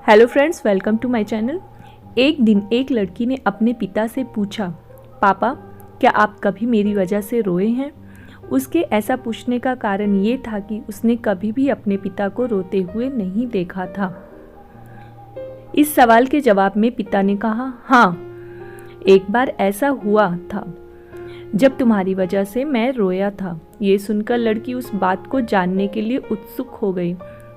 Hello friends, welcome to my channel. एक दिन एक लड़की ने अपने पिता से पूछा, पापा क्या आप कभी मेरी वजह से रोए हैं? उसके ऐसा पूछने का कारण ये था कि उसने कभी भी अपने पिता को रोते हुए नहीं देखा था। इस सवाल के जवाब में पिता ने कहा, हाँ, एक बार ऐसा हुआ था जब तुम्हारी वजह से मैं रोया था। ये सुनकर लड़की उस बात को जानने के लिए उत्सुक हो गई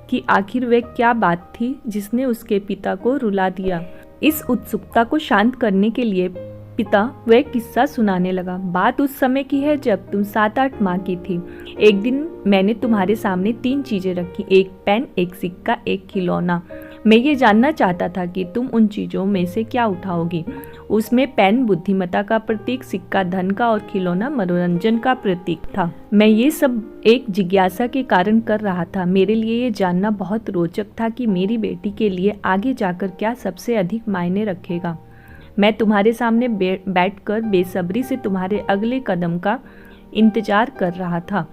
कि आखिर वह क्या बात थी जिसने उसके पिता को रुला दिया। इस उत्सुकता को शांत करने के लिए पिता वह किस्सा सुनाने लगा। बात उस समय की है जब तुम 7-8 माह की थी। एक दिन मैंने तुम्हारे सामने 3 चीजें रखी, एक पेन, एक सिक्का, एक खिलौना। मैं ये जानना चाहता था कि तुम उन चीजों में से क्या उठाओगी। उसमें पेन बुद्धिमत्ता का प्रतीक, सिक्का धन का और खिलौना मनोरंजन का प्रतीक था। मैं ये सब एक जिज्ञासा के कारण कर रहा था। मेरे लिए ये जानना बहुत रोचक था कि मेरी बेटी के लिए आगे जाकर क्या सबसे अधिक मायने रखेगा। मैं तुम्हारे सामने बैठकर बेसब्री से तुम्हारे अगले कदम का इंतजार कर रहा था।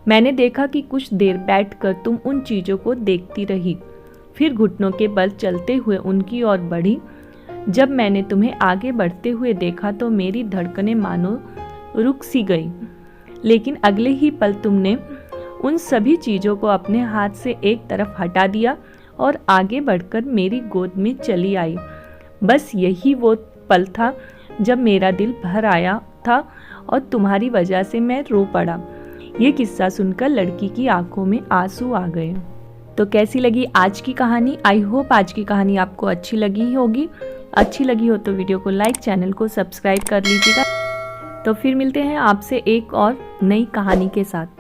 मैंने देखा कि कुछ देर बैठकर तुम उन चीज़ों को देखती रही, फिर घुटनों के बल चलते हुए उनकी ओर बढ़ी। जब मैंने तुम्हें आगे बढ़ते हुए देखा तो मेरी धड़कनें मानो रुक सी गई, लेकिन अगले ही पल तुमने उन सभी चीज़ों को अपने हाथ से एक तरफ हटा दिया और आगे बढ़कर मेरी गोद में चली आई। बस यही वो पल था जब मेरा दिल भर आया था और तुम्हारी वजह से मैं रो पड़ा। ये किस्सा सुनकर लड़की की आंखों में आंसू आ गए। तो कैसी लगी आज की कहानी? आई होप आज की कहानी आपको अच्छी लगी होगी। अच्छी लगी हो तो वीडियो को लाइक, चैनल को सब्सक्राइब कर लीजिएगा। तो फिर मिलते हैं आपसे एक और नई कहानी के साथ।